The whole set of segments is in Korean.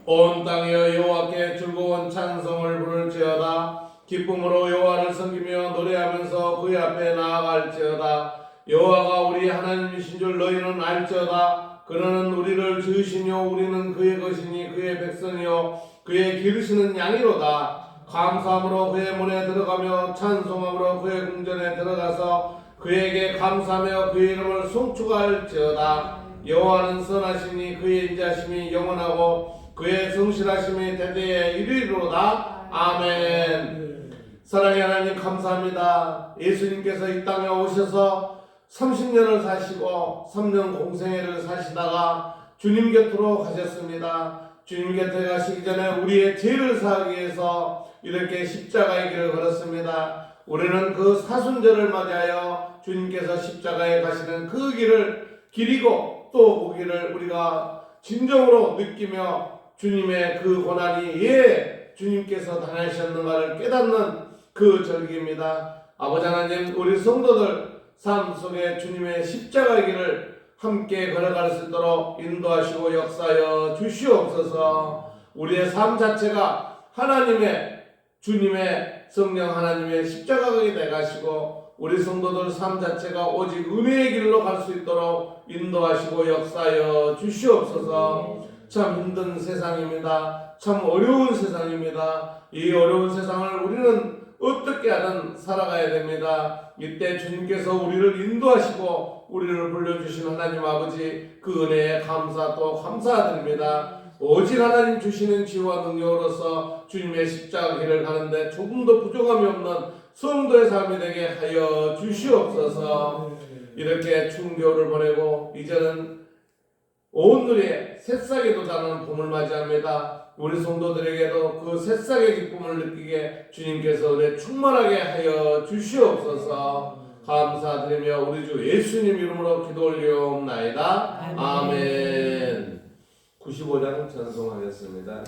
온 땅이여 여호와께 즐거운 찬송을 부를지어다. 기쁨으로 여호와를 섬기며 노래하면서 그의 앞에 나아갈지어다. 여호와가 우리 하나님이신 줄 너희는 알지어다. 그는 우리를 지으시며 우리는 그의 것이니 그의 백성이요 그의 기르시는 양이로다. 감사함으로 그의 문에 들어가며 찬송함으로 그의 궁전에 들어가서 그에게 감사하며 그의 이름을 송축할지어다. 여호와는 선하시니 그의 인자심이 영원하고 그의 성실하심이 대대에 이르리로다. 아멘. 사랑의 하나님 감사합니다. 예수님께서 이 땅에 오셔서 30년을 사시고 3년 공생애를 사시다가 주님 곁으로 가셨습니다. 주님 곁에 가시기 전에 우리의 죄를 사하기 위해서 이렇게 십자가의 길을 걸었습니다. 우리는 그 사순절을 맞이하여 주님께서 십자가에 가시는 그 길을 기리고 또 그 길을 우리가 진정으로 느끼며 주님의 그 고난이 주님께서 당하셨는가를 깨닫는 그 절기입니다. 아버지 하나님, 우리 성도들 삶 속에 주님의 십자가의 길을 함께 걸어갈 수 있도록 인도하시고 역사하여 주시옵소서. 우리의 삶 자체가 주님의 성령 하나님의 십자가가 되가시고 우리 성도들 삶 자체가 오직 은혜의 길로 갈 수 있도록 인도하시고 역사하여 주시옵소서. 참 힘든 세상입니다. 참 어려운 세상입니다. 이 어려운 세상을 우리는 어떻게 하든 살아가야 됩니다. 이때 주님께서 우리를 인도하시고 우리를 불러주신 하나님 아버지 그 은혜에 감사 또 감사드립니다. 오직 하나님 주시는 지혜와 능력으로서 주님의 십자가 길을 가는데 조금도 부족함이 없는 성도의 삶이 되게 하여 주시옵소서. 이렇게 추운 겨울을 보내고 이제는 온누리에 새싹이 돋아나는 봄을 맞이합니다. 우리 성도들에게도 그 새싹의 기쁨을 느끼게 주님께서 은혜 충만하게 하여 주시옵소서. 감사드리며 우리 주 예수님 이름으로 기도 올리옵나이다. 아멘. 95장 찬송하겠습니다.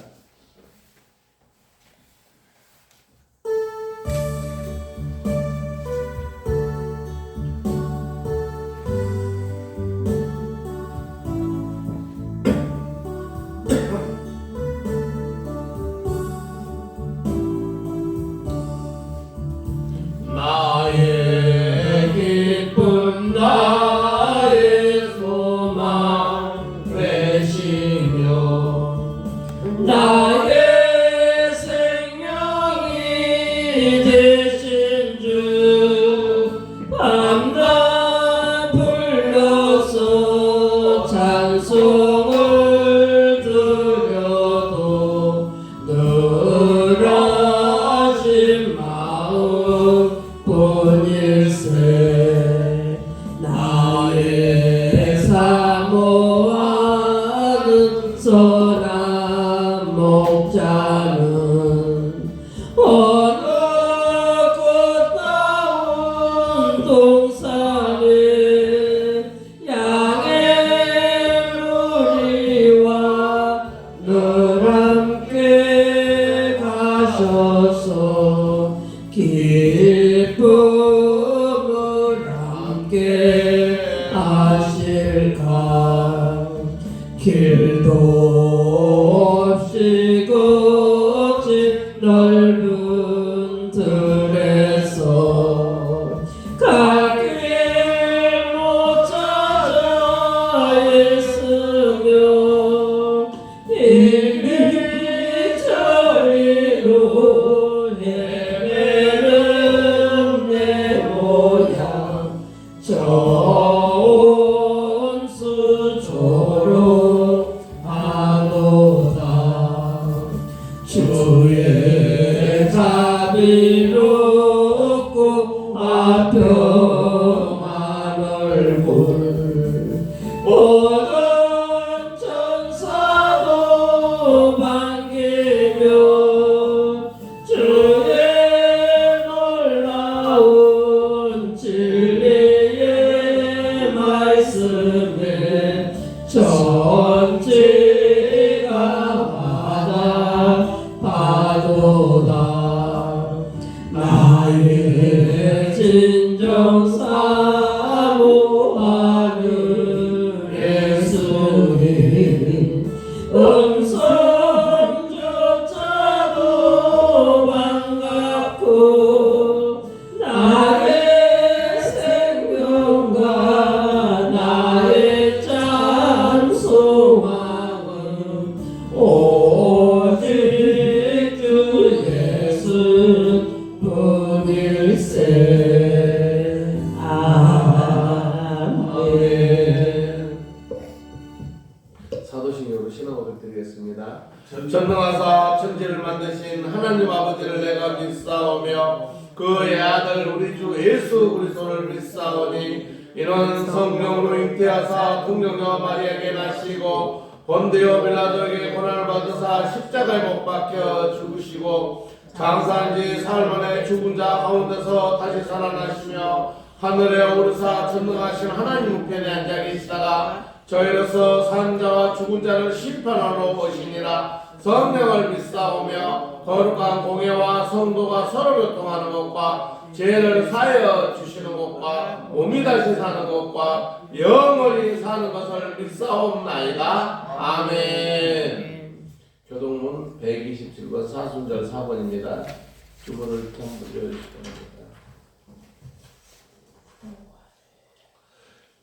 나의 기쁨 나의 소망 되시며 나의 생명이 되신 주 밤낮 불러서 찬송을 드려도 늘 하신 마음 뿐일세. 나의 사모하는 선한 목자는 어느 꽃다운 동산에 양의 무리와 늘 함께 가셔서 기쁨을 함께 하실까. 길도 없이 거친 넓은 들에서 갈 길 못 찾아 있으며 이리저리로 헤매는 내 모양 온수조로 하도다. 주의 자비롭고 아평한 얼굴 모든 천사도 반기며 주의 놀라운 진리의 말씀에 천지가 받아도다. 나의 진정 사모하는 드리겠습니다. 전능하사 천지를 만드신 하나님 아버지를 내가 믿사오며 그의 아들 우리 주 예수 그리스도를 믿사오니 이는 성령으로 잉태하사 동정녀 마리아에게 나시고 본디오 빌라도에게 고난을 받으사 십자가에 못 박혀 죽으시고 장사한 지 사흘 만에 죽은 자 가운데서 다시 살아나시며 하늘에 오르사 전능하신 하나님 우편에 앉아 계시다가 저희로서 산 자와 죽은 자를 심판하러 오시니라. 성령을 믿사오며 거룩한 공예와 성도가 서로 교통하는 것과 죄를 사하여 주시는 것과 몸이 다시 사는 것과 영원히 사는 것을 믿사옵나이다. 아멘. 교동문 127번 사순절 4번입니다. 주문을 한번 읽어주시기 바랍니다.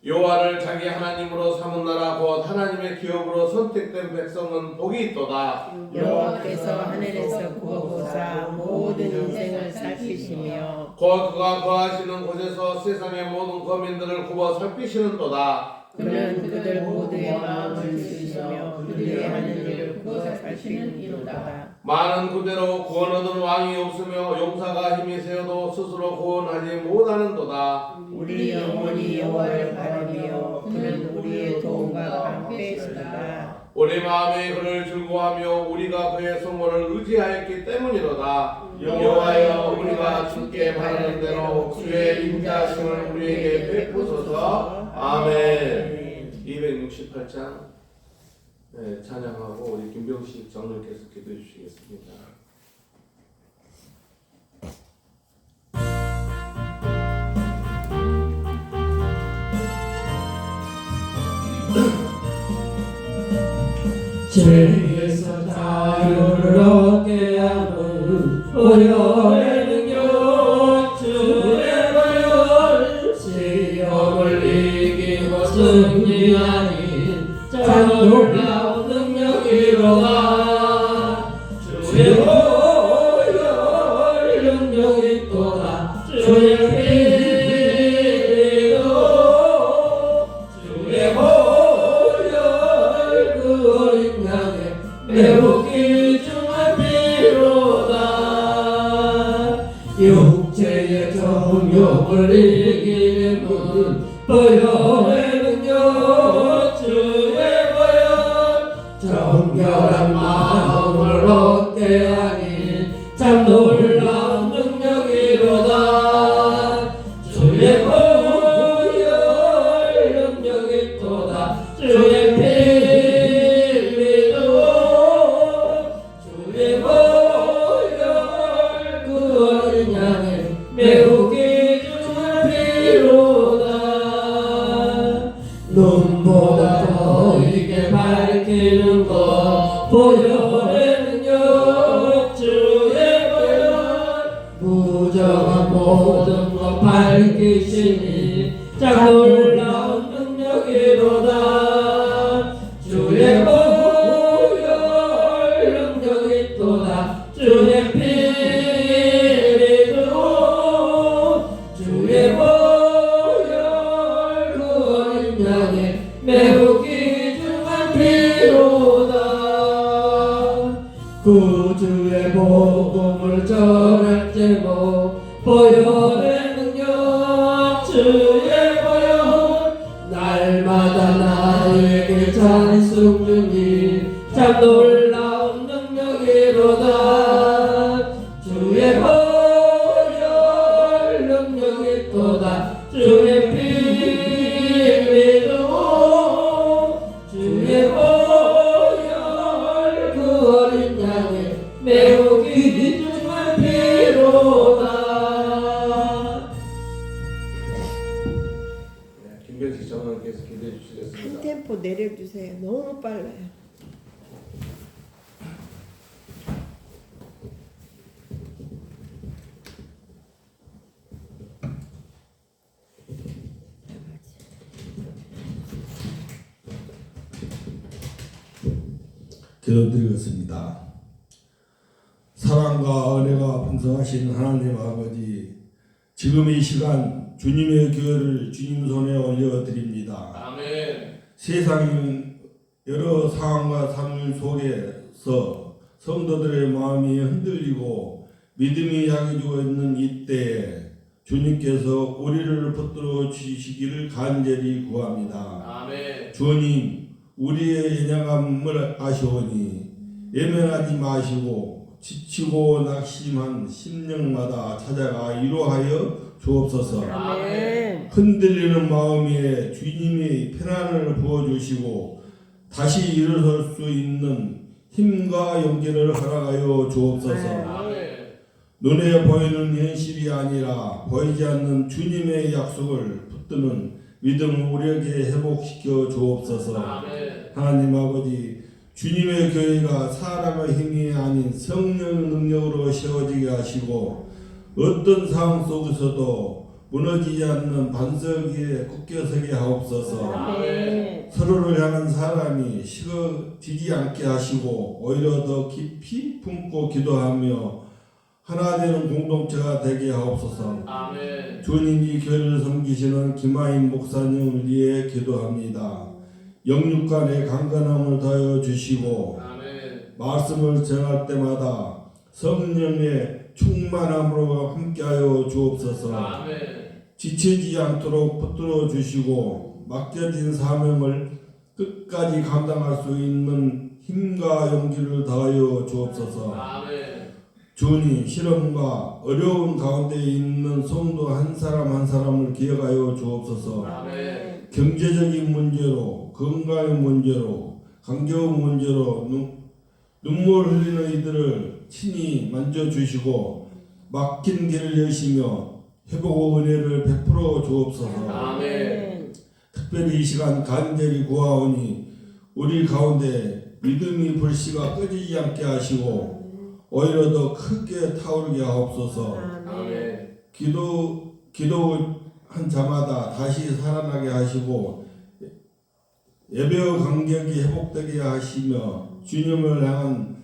여호와를 자기 하나님으로 삼은 나라 곧 하나님의 기업으로 선택된 백성은 복이 있도다. 여호와께서 하늘에서 구하고사 모든 인생을 살피시며 곧 그가 거하시는 곳에서 세상의 모든 거민들을 굽어 살피시는도다. 그는 그들 모두의 마음을 쓰시며 그들의 하는 일을 구워 살피는 이로다. 많은 그대로 구원 얻은 왕이 없으며 용사가 힘이 세어도 스스로 구원하지 못하는도다. 우리 영혼이 여호와를 바라며 그는 우리의 도움과 방패시다. 우리 마음에 그를 즐거워하며 우리가 그의 성모를 의지하였기 때문이로다. 여호와여 우리가 주께 바라는 대로 주의 인자하심을 우리에게 베푸소서. 아멘. 268장 찬양하고 우리 김병식 장로께서 기도해 주시겠습니다. 죄에서 자유를 얻게 하는 보혈의 능력 주의 보혈 시험을 이기고 승리하니 참 놀라운 능력이로다. 주의 보혈 능력이 또다. 주의 피도 주의 보혈 그 어린 양의 매우 귀중한 피로다. 육체의 정욕을 이기는 보혈의 능력 주의 보혈 정결한 마음을 얻게 하니 참 놀라운 능력이로다. 주의 보혈 능력이 또다. 주의 피도 주의 보혈 그 어린 양의 매우 귀중한 피로다. 눈보다 더 이게 밝히는 것 보혈의 능력 주의 보혈 무정한 모든 것 밝히시니 참 놀라운 능력이로다. 주의 보혈 능력이 또다. 주의 피리도 주의 보혈 그 어린 양의 매우 귀중한 피로다. 구주의 복음을 전할 제목 보혈의 능력 주의 보혈 날마다 나에게 찬송 주니 참 놀라운 능력이로다. 주의 보혈 능력이 또다. 주의 피리도 주의 보혈 그 어린 양의 매우 귀중한 피로다. 김병식 장로께서 기도해 한 주시겠습니다. 템포 내려주세요. 너무 빨라요. 기도드리겠습니다. 사랑과 은혜가 풍성하신 하나님 아버지, 지금 이 시간 주님의 교회를 주님 손에 올려드립니다. 아멘. 세상은 여러 상황과 삶 속에서 성도들의 마음이 흔들리고 믿음이 약해지고 있는 이때에 주님께서 우리를 붙들어 주시기를 간절히 구합니다. 아멘. 주님, 우리의 연약함을 아시오니 예면하지 마시고 지치고 낙심한 심령마다 찾아가 위로하여 주옵소서. 아멘. 흔들리는 마음에 주님의 편안을 부어주시고 다시 일어설 수 있는 힘과 용기를 허락하여 주옵소서. 아멘. 눈에 보이는 현실이 아니라 보이지 않는 주님의 약속을 붙드는 믿음을 우리에게 회복시켜 주옵소서. 아멘. 하나님 아버지, 주님의 교회가 사람의 힘이 아닌 성령 능력으로 세워지게 하시고 어떤 상황 속에서도 무너지지 않는 반석 위에 굳게 서게 하옵소서. 아멘. 서로를 향한 사람이 식어지지 않게 하시고 오히려 더 깊이 품고 기도하며 하나 되는 공동체가 되게 하옵소서. 아멘. 주님이 교회를 섬기시는 김하인 목사님을 위해 기도합니다. 영육간의 강건함을 더하여 주시고 아멘. 말씀을 전할 때마다 성령의 충만함으로 함께하여 주옵소서. 아멘. 지치지 않도록 붙들어 주시고 맡겨진 사명을 끝까지 감당할 수 있는 힘과 용기를 더하여 주옵소서. 아멘. 주님, 시련과 어려운 가운데 있는 성도 한 사람 한 사람을 기억하여 주옵소서. 아멘. 경제적인 문제로, 건강의 문제로, 관계의 문제로 눈물 흘리는 이들을 친히 만져주시고 막힌 길을 여시며 회복의 은혜를 베풀어 주옵소서. 아멘. 특별히 이 시간 간절히 구하오니 우리 가운데 믿음이 불씨가 꺼지지 않게 하시고 오히려 더 크게 타오르게 하옵소서. 아멘. 기도한 자마다 다시 살아나게 하시고 예배의 간격이 회복되게 하시며 주님을 향한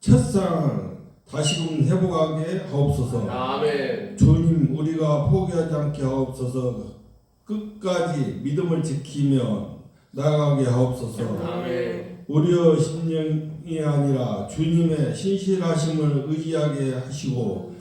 첫사랑을 다시금 회복하게 하옵소서. 아멘. 주님, 우리가 포기하지 않게 하옵소서. 끝까지 믿음을 지키며 나아가게 하옵소서. 아멘. 우리의 심령이 아니라 주님의 신실하심을 의지하게 하시고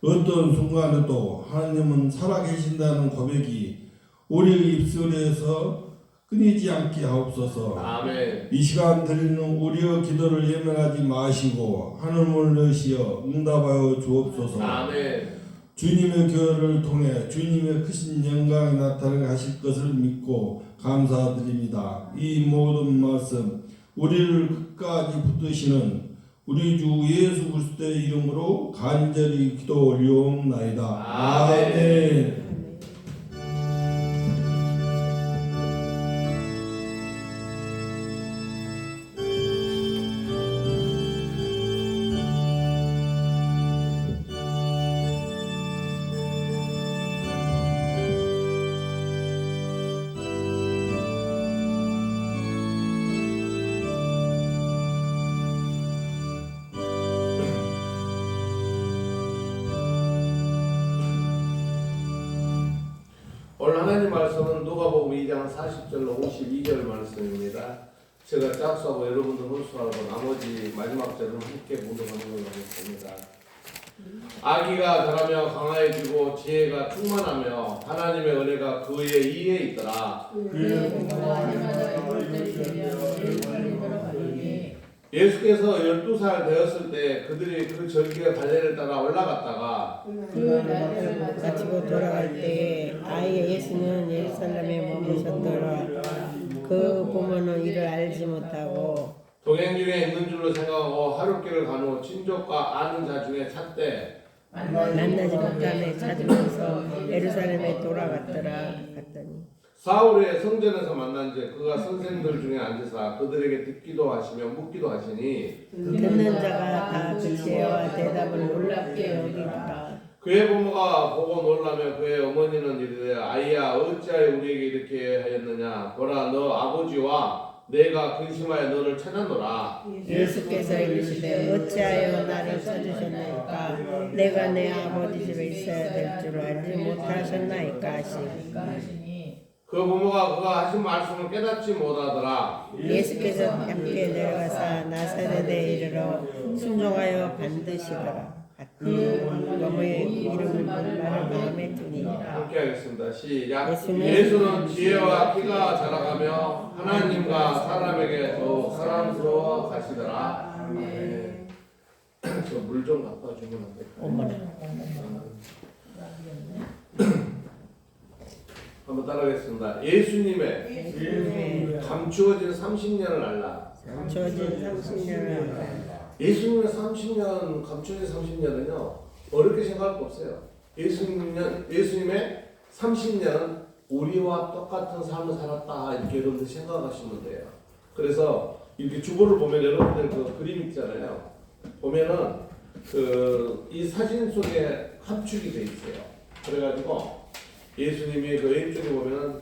어떤 순간에도 하나님은 살아계신다는 고백이 우리의 입술에서 끊이지 않게 하옵소서. 아멘. 이 시간 드리는 우리의 기도를 예면하지 마시고 하늘문을 여시어 응답하여 주옵소서. 아멘. 주님의 교회를 통해 주님의 크신 영광이 나타나게 하실 것을 믿고 감사드립니다. 이 모든 말씀 우리를 끝까지 붙드시는 우리 주 예수 그리스도의 이름으로 간절히 기도 올리옵나이다. 아멘. 오늘 하나님 말씀은 누가복음 2장 40절로 52절 말씀입니다. 제가 짝수하고 여러분들 혼수하고 나머지 마지막 절은 함께 묵상하는 걸로 하겠습니다. 아기가 자라며 강화해지고 지혜가 충만하며 하나님의 은혜가 그의 이에 있더라. 예수께서 12살 되었을 때 그들이 그 절기의 갈래를 따라 올라갔다가 그 날을 마치고 돌아갈 때 아이의 예수는 예루살렘에 머무셨더라. 그 부모는 이를 알지 못하고 동행 중에 있는 줄로 생각하고 하룻길을 간 후 친족과 아는 자 중에 찾되 만나지 못하며 찾으면서 예루살렘에 돌아갔더라. 갔더니 사울의 성전에서 만난 즉 그가 선생들 중에 앉으사 그들에게 듣기도 하시며 묻기도 하시니 듣는 자가 다 그 지혜와 대답을 놀랍게 여기더라. 그의 부모가 보고 놀라며 그의 어머니는 이르되 아이야 어찌하여 우리에게 이렇게 하였느냐 보라 너 아버지와 내가 근심하여 너를 찾았노라. 예수께서 이르시되 어찌하여 나를 찾으셨나이까 내가 내 아버지 집에 있어야 될 줄 알지 못하셨나이까 하시니 그 부모가 그가 하신 말씀을 깨닫지 못하더라. 예수께서 함께 내려가사 나사렛에 이르러 순종하여 반드시 가라. 그 어머니의 이름을 말을 마음에 두니라. 함께 하겠습니다. 시작. 예수는 예수는 지혜와 키가 자라가며 하나님과 사람에게 더욱 사랑스러워 가시더라. 아멘. 저 물 좀 갖다 주면 안 될까요? 어머나. 한번 따라하겠습니다. 예수님의 감추어진 30년을 알라. 주어진 30년을 예수님의 30년, 감추어진 30년은요, 어렵게 생각할 거 없어요. 예수님의 30년은 우리와 똑같은 삶을 살았다, 이렇게 여러분들 생각하시면 돼요. 그래서 이렇게 주보를 보면 여러분들 그 그림 있잖아요. 보면은 이 사진 속에 함축이 돼 있어요. 그래가지고 예수님이 그 왼쪽에 보면은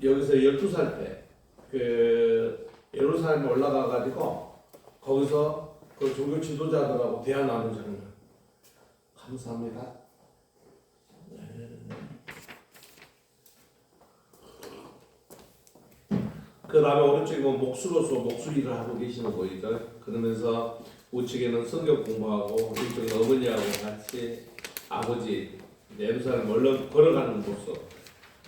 여기서 12살 때 그 예루살렘에 올라가가지고 거기서 그 종교 지도자들하고 대화 나누는 장면. 감사합니다. 그 다음에 오른쪽에 보면 목수로서 목수일을 하고 계시는 거 보이죠? 그러면서 우측에는 성경 공부하고 이쪽에 어머니하고 같이 아버지 예루살렘 걸어가는 모습.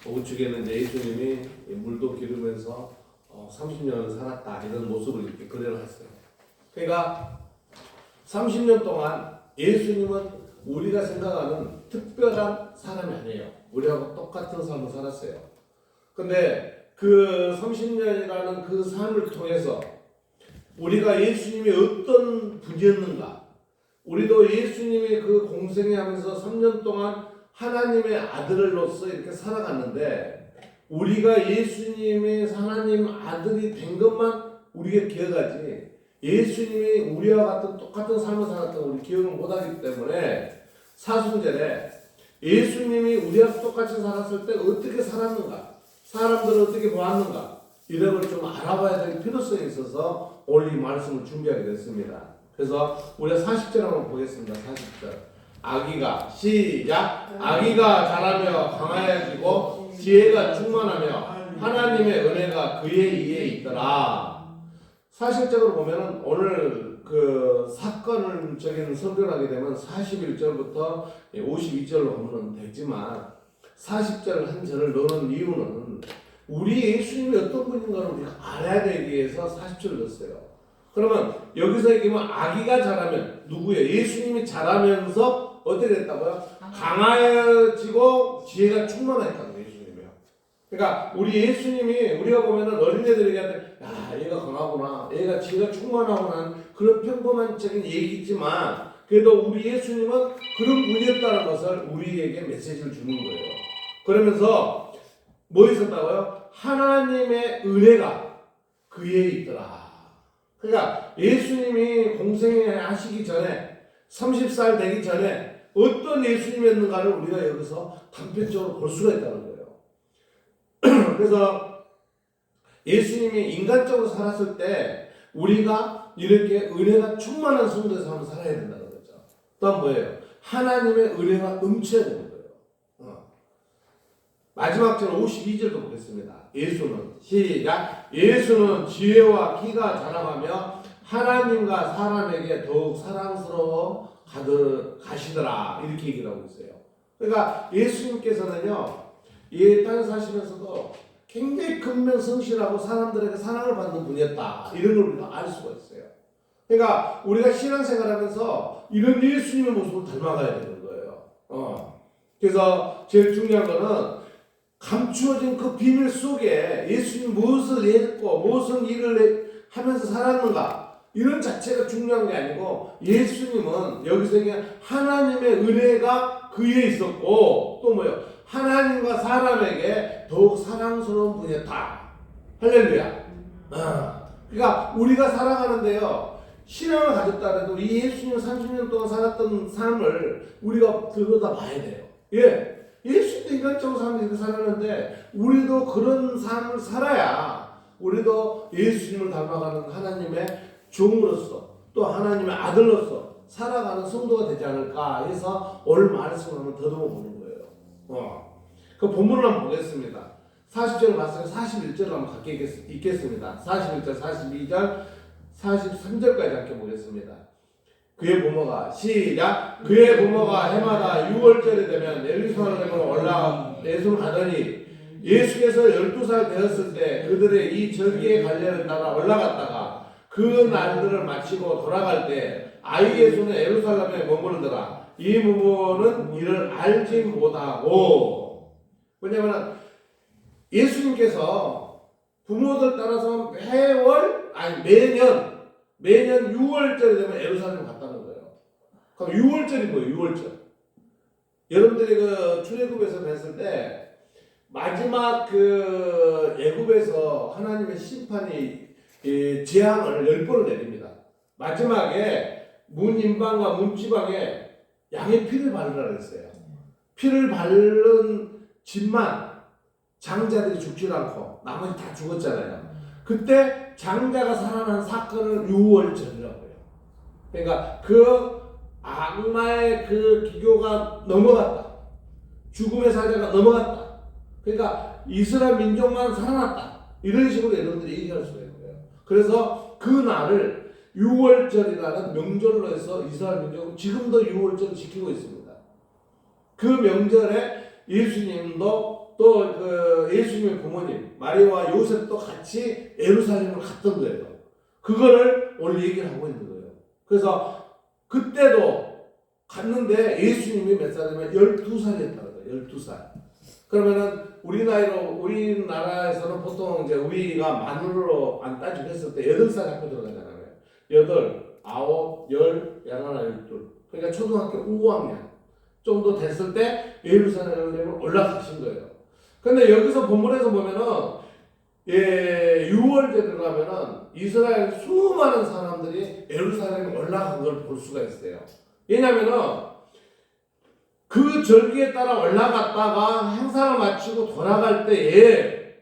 우측에는 이제 예수님이 물도 기르면서 30년을 살았다 이런 모습을 이렇게 그려놨어요. 그러니까 30년 동안 예수님은 우리가 생각하는 특별한 사람이 아니에요. 우리하고 똑같은 삶을 살았어요. 근데 그 30년이라는 그 삶을 통해서 우리가 예수님이 어떤 분이었는가, 우리도 예수님이 그 공생애 하면서 3년 동안 하나님의 아들로서 이렇게 살아갔는데, 우리가 예수님의 하나님 아들이 된 것만 우리가 기억하지, 예수님이 우리와 같은 똑같은 삶을 살았던 우리 기억을 못하기 때문에 사순절에 예수님이 우리와 똑같이 살았을 때 어떻게 살았는가, 사람들을 어떻게 보았는가, 이런 걸 좀 알아봐야 될 필요성이 있어서 오늘 이 말씀을 준비하게 됐습니다. 그래서 우리가 40절 한번 보겠습니다. 40절. 아기가 시작. 아기가 자라며 강하여지고 지혜가 충만하며 하나님의 은혜가 그의 위에 있더라. 사실적으로 보면은 오늘 그 사건을 적인 설교를 하게 되면 41절부터 52절로 보면 되지만 40절 한 절을 넣는 이유는 우리 예수님이 어떤 분인가를 우리가 알아야 되기 위해서 40절을 넣었어요. 그러면 여기서 얘기하면 아기가 자라면 누구예요? 예수님이 자라면서 어떻게 됐다고요? 강하여지고 지혜가 충만했다고 예수님이요. 그러니까 우리 예수님이 우리가 보면은 어린애들에게 야 얘가 강하구나, 얘가 지혜가 충만하구나 그런 평범한적인 얘기지만 그래도 우리 예수님은 그런 분이었다는 것을 우리에게 메시지를 주는 거예요. 그러면서 뭐 있었다고요? 하나님의 은혜가 그에 있더라. 그러니까 예수님이 공생애 하시기 전에 30살 되기 전에 어떤 예수님이었는가를 우리가 여기서 단편적으로 볼 수가 있다는 거예요. 그래서 예수님이 인간적으로 살았을 때 우리가 이렇게 은혜가 충만한 성도의 삶을 살아야 된다는 거죠. 또한 뭐예요? 하나님의 은혜가 넘쳐야 되는 거예요. 마지막 절 52절도 보겠습니다. 예수는 시작. 예수는 지혜와 키가 자라가며 하나님과 사람에게 더욱 사랑스러워 가시더라 이렇게 얘기를 하고 있어요. 그러니까 예수님께서는요 이 땅에 사시면서도 굉장히 근면성실하고 사람들에게 사랑을 받는 분이었다 이런 걸 우리가 알 수가 있어요. 그러니까 우리가 신앙생활하면서 이런 예수님의 모습을 닮아가야 되는 거예요. 그래서 제일 중요한 거는 감추어진 그 비밀 속에 예수님이 무엇을 했고 무슨 일을 하면서 살았는가 이런 자체가 중요한 게 아니고 예수님은 여기서 하나님의 은혜가 그에 있었고 또 뭐요? 하나님과 사람에게 더욱 사랑스러운 분이었다. 할렐루야. 그러니까 우리가 살아가는데요 신앙을 가졌다 해도 이 예수님 30년 동안 살았던 삶을 우리가 들여다봐야 돼요. 예수님도 인간적으로 삶을 살았는데 우리도 그런 삶을 살아야 우리도 예수님을 닮아가는 하나님의 종으로서 또 하나님의 아들로서 살아가는 성도가 되지 않을까 해서 오늘 말씀을 한번 더듬어 보는 거예요. 그 본문을 한번 보겠습니다. 40절을 봤으면 41절을 한번 갖게 읽겠습니다. 41절, 42절, 43절까지 함께 보겠습니다. 그의 부모가 시작. 그의 부모가 해마다 6월절이 되면 예루살렘으로 올라가 예수를 가더니 예수께서 12살 되었을 때 그들의 이 절기의 관례를 따라 올라갔다가 그 날들을 마치고 돌아갈 때 아이 예수는 예루살렘에 머무르더라. 이 부모는 이를 알지 못하고, 왜냐하면 예수님께서 부모들 따라서 매년 6월절이 되면 예루살렘 갔다는 거예요. 그럼 6월절이 뭐예요? 6월절. 여러분들이 그 출애굽에서 뵀을 때 마지막 그 애굽에서 하나님의 심판이 재앙을 10번을 내립니다. 마지막에 문 인방과 문 지방에 양의 피를 바르라 그랬어요. 피를 바른 집만 장자들이 죽지 않고 나머지 다 죽었잖아요. 그때 장자가 살아난 사건을 6월절이라고 해요. 그러니까 그 악마의 그 기교가 넘어갔다. 죽음의 사자가 넘어갔다. 그러니까 이스라엘 민족만 살아났다. 이런 식으로 여러분들이 얘기할 수가 있는 거예요. 그래서 그 날을 6월절이라는 명절로 해서 이스라엘 민족은 지금도 6월절을 지키고 있습니다. 그 명절에 예수님도 또 그 예수님의 부모님 마리아와 요셉도 같이 예루살렘을 갔던 거예요. 그거를 오늘 얘기를 하고 있는 거예요. 그래서 그때도 갔는데 예수님이 몇 살이면 12살이었다는 거예요. 12살. 그러면은 우리나라에서는 보통 이제 우리가 만으로 안 따지고 했을 때 8살 학교 들어가잖아요. 8, 9, 10, 11, 12. 그러니까 초등학교 5학년 정도 됐을 때 예루살렘을 올라가신 거예요. 근데 여기서 본문에서 보면은 6월절에 가면은 이스라엘 수많은 사람들이 예루살렘에 올라간 걸 볼 수가 있어요. 왜냐면은 그 절기에 따라 올라갔다가 행사를 마치고 돌아갈 때에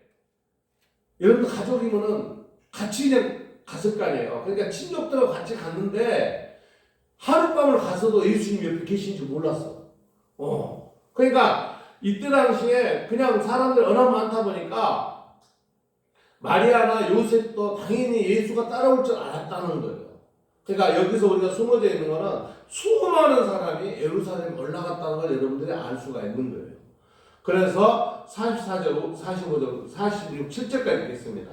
여러분들 가족이면은 같이 그냥 갔을 거 아니에요. 그러니까 친족들하고 같이 갔는데 하룻밤을 가서도 예수님이 옆에 계신 줄 몰랐어. 그러니까 이때 당시에 그냥 사람들이 워낙 많다 보니까 마리아나 요셉도 당연히 예수가 따라올 줄 알았다는 거예요. 그러니까 여기서 우리가 숨어져 있는 거는 수많은 사람이 예루살렘에 올라갔다는 걸 여러분들이 알 수가 있는 거예요. 그래서 44절, 45절, 46, 7절까지 읽겠습니다.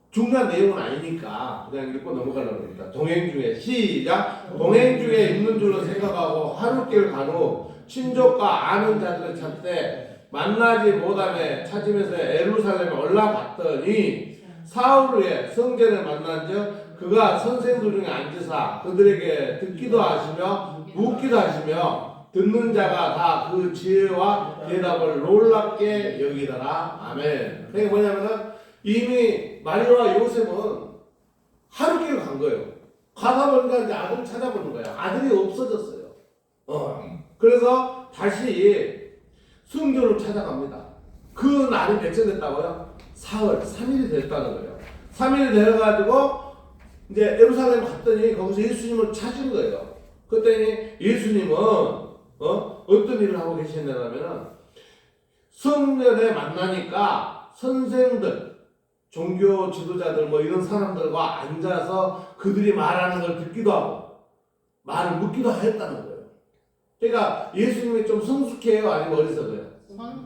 중요한 내용은 아니니까 그냥 읽고 넘어가려고 합니다. 동행 중에 시작. 동행 중에 있는 줄로 생각하고 하루길 간 후 친족과 아는 자들을 찾되 만나지 못하며 찾으면서 예루살렘에 올라갔더니 사흘 후에 성전에 만난즉 그가 선생들 중에 앉으사 그들에게 듣기도 하시며 묻기도 하시며 듣는 자가 다 그 지혜와 대답을 놀랍게 여기더라. 아멘. 그게 뭐냐면은 이미 마리아와 요셉은 하루길을 간 거예요. 가다 보니까 이제 아들을 찾아보는 거예요. 아들이 없어졌어요. 그래서 다시 성전을 찾아갑니다. 그 날이 며칠 됐다고요? 사흘, 3일이 됐다는 거예요. 3일이 되어가지고 이제 예루살렘 갔더니 거기서 예수님을 찾은 거예요. 그랬더니 예수님은 어떤 일을 하고 계시냐면은 성전에 만나니까 선생들, 종교 지도자들 뭐 이런 사람들과 앉아서 그들이 말하는 걸 듣기도 하고 말을 묻기도 하였다는 거예요. 그러니까 예수님이 좀 성숙해요? 아니면 어리석어요?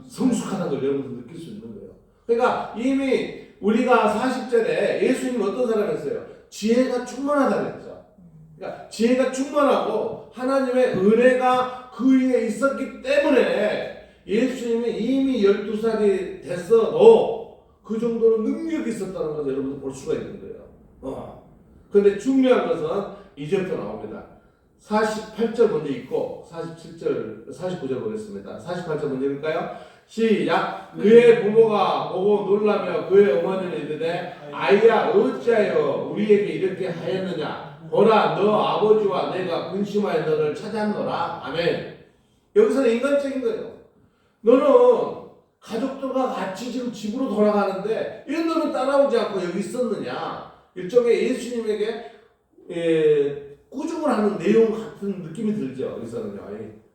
성숙하다는 걸 여러분들 느낄 수 있는 거예요. 그러니까 이미 우리가 40절에 예수님 어떤 사람이었어요? 지혜가 충만하다고 했죠. 그러니까 지혜가 충만하고 하나님의 은혜가 그 위에 있었기 때문에 예수님이 이미 12살이 됐어도 그 정도로 능력이 있었다는 것을 여러분들 볼 수가 있는 거예요. 그런데 중요한 것은 이제부터 나옵니다. 48절 먼저 읽고 47절, 49절 보겠습니다. 48절 먼저 읽을까요? 시작. 그의 부모가 보고 놀라며 그의 어머니는 이르되 아이야 어찌하여 우리에게 이렇게 하였느냐 보라 너 아버지와 내가 근심하여 너를 찾았노라. 아멘. 여기서는 인간적인 거예요. 너는 가족들과 같이 지금 집으로 돌아가는데 왜 너는 따라오지 않고 여기 있었느냐. 일종의 예수님에게 꾸중을 하는 내용 같은 느낌이 들죠. 여기서는요.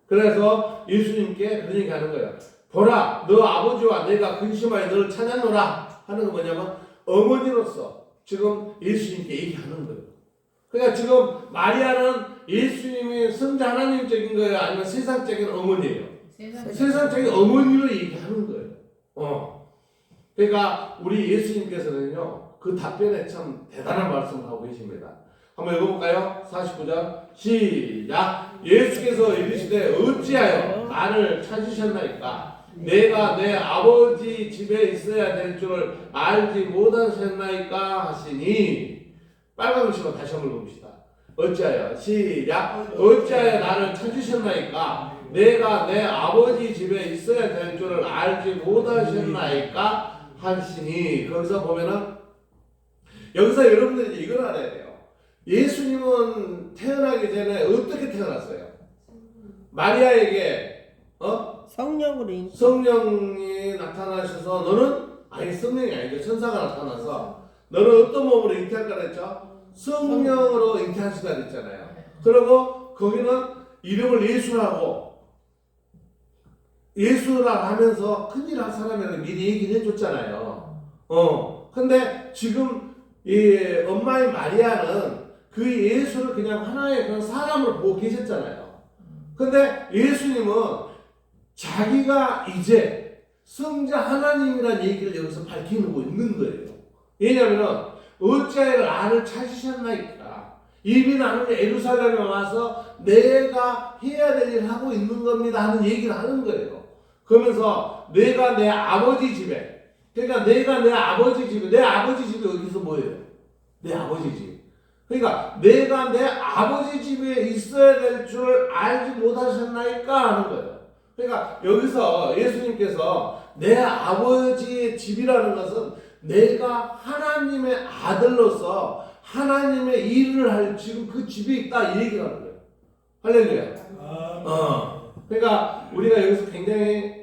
그래서 예수님께 그런 얘기 하는 거예요. 보라 너 아버지와 내가 근심하여 너를 찾아노라 하는 건 뭐냐면 어머니로서 지금 예수님께 얘기하는 거예요. 그러니까 지금 마리아는 예수님이 성자 하나님적인 거예요? 아니면 세상적인 어머니예요? 세상적인 어머니로 얘기하는 거예요. 그러니까 우리 예수님께서는요 그 답변에 참 대단한 말씀을 하고 계십니다. 한번 읽어볼까요? 49절 시작. 예수께서 이르시되 어찌하여 나를 찾으셨나이까? 내가 내 아버지 집에 있어야 될 줄 알지 못하셨나이까 하시니. 빨간 글씨로 다시 한번 봅시다. 어찌하여 시작. 어찌하여 나를 찾으셨나이까? 내가 내 아버지 집에 있어야 될 줄을 알지 못하셨나이까 하시니. 거기서 보면은 여기서 여러분들이 이걸 알아야 돼요. 예수님은 태어나기 전에 어떻게 태어났어요? 마리아에게 성령으로 성령이 나타나셔서 너는 아니 성령이 아니죠. 천사가 나타나서 너는 어떤 몸으로 잉태할까 그랬죠? 성령으로 잉태하시다 그랬잖아요. 그리고 거기는 이름을 예수라 하면서 큰일 할 사람이라고 미리 얘기를 해줬잖아요. 근데 지금 이 엄마의 마리아는 그 예수를 그냥 하나의 그런 사람으로 보고 계셨잖아요. 근데 예수님은 자기가 이제 성자 하나님이라는 얘기를 여기서 밝히고 있는 거예요. 왜냐하면 어찌하여 나를 찾으셨나이까? 이미 나는 예루살렘에 와서 내가 해야 될 일을 하고 있는 겁니다 하는 얘기를 하는 거예요. 그러면서 내가 내 아버지 집에, 그러니까 내가 내 아버지 집이 여기서 뭐예요? 내 아버지 집. 그러니까 내가 내 아버지 집에 있어야 될 줄 알지 못하셨나이까 하는 거예요. 그러니까 여기서 예수님께서 내 아버지의 집이라는 것은 내가 하나님의 아들로서 하나님의 일을 할 지금 그 집에 있다 이 얘기를 하는 거예요. 할렐루야. 그러니까 우리가 여기서 굉장히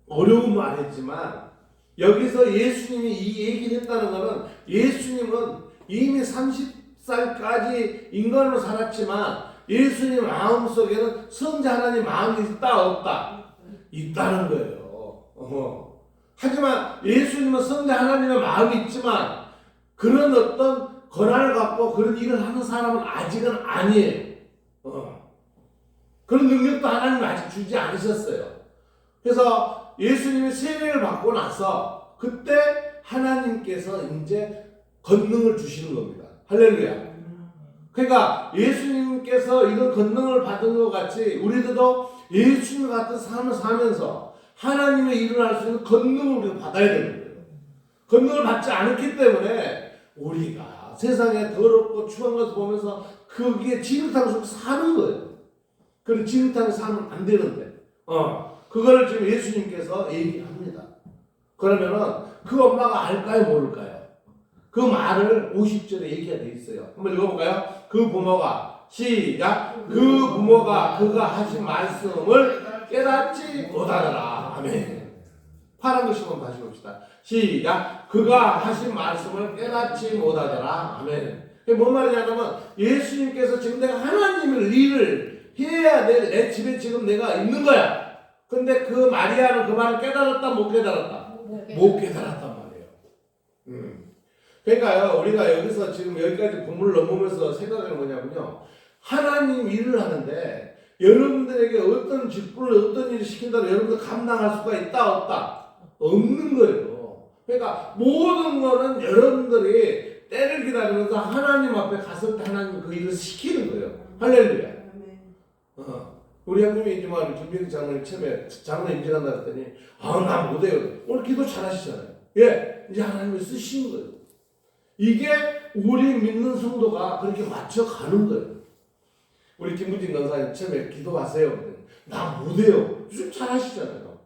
어려운 말이지만 여기서 예수님이 이 얘기를 했다는 것은 예수님은 이미 30살까지 인간으로 살았지만 예수님 마음속에는 성자 하나님 마음이 있다 없다? 있다는 거예요. 하지만 예수님은 성자 하나님의 마음이 있지만 그런 어떤 권한을 갖고 그런 일을 하는 사람은 아직은 아니에요. 그런 능력도 하나님 아직 주지 않으셨어요. 그래서 예수님이 세례를 받고 나서 그때 하나님께서 이제 권능을 주시는 겁니다. 할렐루야. 그러니까 예수님께서 이런 권능을 받은 것 같이 우리들도 예수님 같은 삶을 살면서 하나님의 일을 할 수 있는 권능을 우리가 받아야 되는 거예요. 권능을 받지 않았기 때문에 우리가 세상에 더럽고 추한 것을 보면서 거기에 진흙탕 속에 사는 거예요. 그런 진흙탕에 살면 안 되는데 그거를 지금 예수님께서 얘기합니다. 그러면은 그 엄마가 알까요 모를까요? 그 말을 50절에 얘기가 돼 있어요. 한번 읽어볼까요? 그 부모가 시작. 그 부모가 그가 하신 말씀을 깨닫지 못하더라. 아멘. 파란 글씨 한번 다시 봅시다. 시작. 그가 하신 말씀을 깨닫지 못하더라. 아멘. 그게 뭔 말이냐면 예수님께서 지금 내가 하나님의 일을 해야 될 내 집에 지금 내가 있는 거야. 근데 그 마리아는 그 말을 깨달았다 못 깨달았다? 못 깨달았단 말이에요. 그러니까요 우리가 여기서 지금 여기까지 본문을 넘으면서 생각하는 뭐냐면요 하나님 일을 하는데 여러분들에게 어떤 직분을 어떤 일을 시킨다고 여러분들 감당할 수가 있다 없다? 없는 거예요. 그러니까 모든 거는 여러분들이 때를 기다리면서 하나님 앞에 갔을 때 하나님 그 일을 시키는 거예요. 할렐루야. 우리 형님이 이제 말 김병희 장로님 처음에 장로 임직한다 했더니 나 못해요. 오늘 기도 잘하시잖아요. 예, 이제 하나님을 쓰시는 거예요. 이게 우리 믿는 성도가 그렇게 맞춰가는 거예요. 우리 김부진 권사님 처음에 기도하세요. 나 못해요. 좀 잘하시잖아요.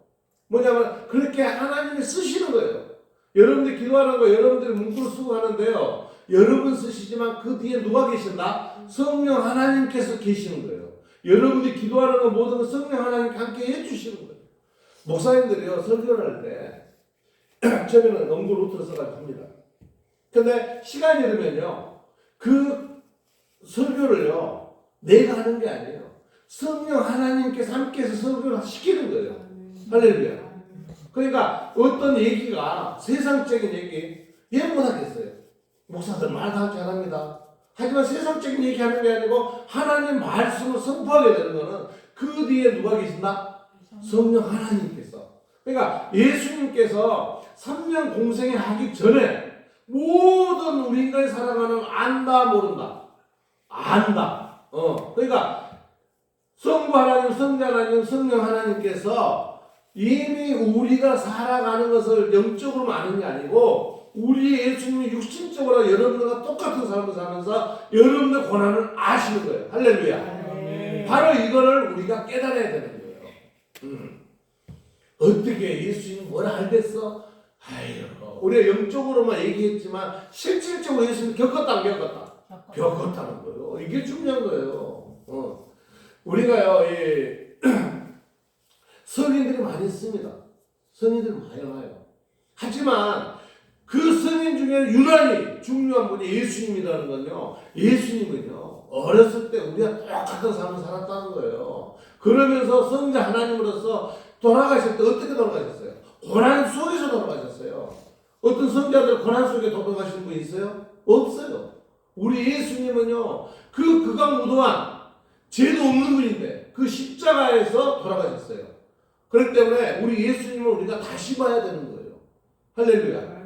뭐냐면 그렇게 하나님이 쓰시는 거예요. 여러분들이 기도하는 거 여러분들이 문구를 쓰고 하는데요. 여러분 쓰시지만 그 뒤에 누가 계신다? 성령 하나님께서 계시는 거예요. 여러분들이 기도하는 거 모든 거 성령 하나님께 함께 해주시는 거예요. 목사님들이요 설교를 할 때 처음에는 넘고 루트를 써가지고 합니다. 근데 시간이 흐르면요 그 설교를요 내가 하는 게 아니에요. 성령 하나님께서 함께해서 설교를 시키는 거예요. 할렐루야. 그러니까 어떤 얘기가 세상적인 얘기 예 못하겠어요. 목사들 말 다 잘합니다. 하지만 세상적인 얘기하는 게 아니고 하나님 말씀을 선포하게 되는 거는 그 뒤에 누가 계신다? 성령 하나님께서. 그러니까 예수님께서 3년 공생에 하기 전에 모든 우리 인간이 살아가는 안다 모른다. 안다. 그러니까 성부 하나님, 성자 하나님, 성령 하나님께서 이미 우리가 살아가는 것을 영적으로 아는 게 아니고 우리 예수님이 육신적으로 여러분들과 똑같은 삶을 살면서 여러분의 고난을 아시는 거예요. 할렐루야. 바로 이거를 우리가 깨달아야 되는 거예요. 어떻게 예수님이 뭐라 알겠어? 아유, 우리가 영적으로만 얘기했지만 실질적으로 예수님이 겪었다 안 겪었다? 겪었다는 거예요. 이게 중요한 거예요. 우리가요, 선인들이 많이 있습니다. 선인들이 많이 와요. 하지만 그 선인 중에 유난히 중요한 분이 예수님이라는 건요. 예수님은요. 어렸을 때 우리가 똑같은 삶을 살았다는 거예요. 그러면서 성자 하나님으로서 돌아가실 때 어떻게 돌아가셨어요? 고난 속에서 돌아가셨어요. 어떤 성자들 고난 속에 돌아가시는 분 있어요? 없어요. 우리 예수님은요. 그 극악무도한 죄도 없는 분인데 그 십자가에서 돌아가셨어요. 그렇기 때문에 우리 예수님을 우리가 다시 봐야 되는 거예요. 할렐루야.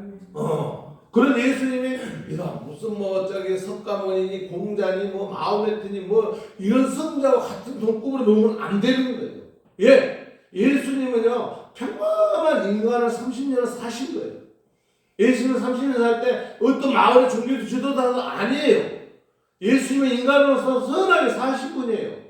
그런 예수님이 이런 무슨 뭐 저기 석가모니니 공자니 뭐 마호메트니 뭐 이런 성자와 같은 동급으로 놓으면 안 되는 거예요. 예, 예수님은요 평범한 인간을 30년을 사신 거예요. 예수님은 30년 살 때 어떤 마을의 종교도 지도자도 아니에요. 예수님은 인간으로서 선하게 사신 분이에요.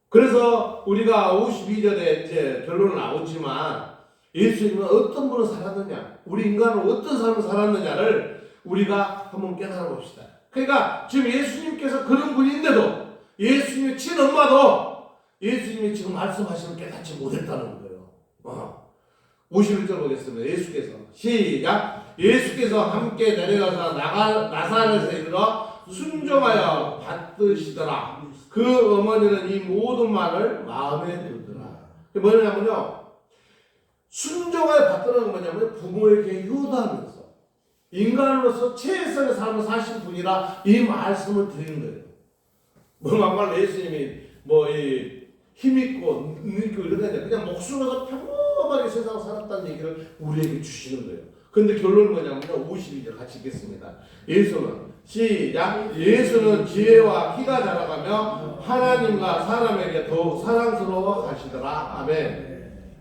그래서 우리가 52절에 이제 결론은 나오지만 예수님은 어떤 분을 살았느냐, 우리 인간은 어떤 삶을 살았느냐를 우리가 한번 깨달아 봅시다. 그러니까 지금 예수님께서 그런 분인데도 예수님의 친엄마도 예수님이 지금 말씀하시는 깨닫지 못했다는 거예요. 51절 보겠습니다. 예수께서 시작. 예수께서 함께 내려가서 나사렛에 이르러 순종하여 받드시더라. 그 어머니는 이 모든 말을 마음에 두더라. 뭐냐면요, 순종하여 받드는 건 뭐냐면 부모에게 효도하면서 인간으로서 최선의 삶을 사신 분이라 이 말씀을 드리는 거예요. 뭐 막말 예수님이 뭐 힘있고 능있고 이런 게 아니라 그냥 목숨으로서 평범하게 세상을 살았다는 얘기를 우리에게 주시는 거예요. 근데 결론은 뭐냐면요, 52절 같이 읽겠습니다. 예수는 시작. 예수는 지혜와 키가 자라가며 하나님과 사람에게 더욱 사랑스러워 가시더라. 아멘.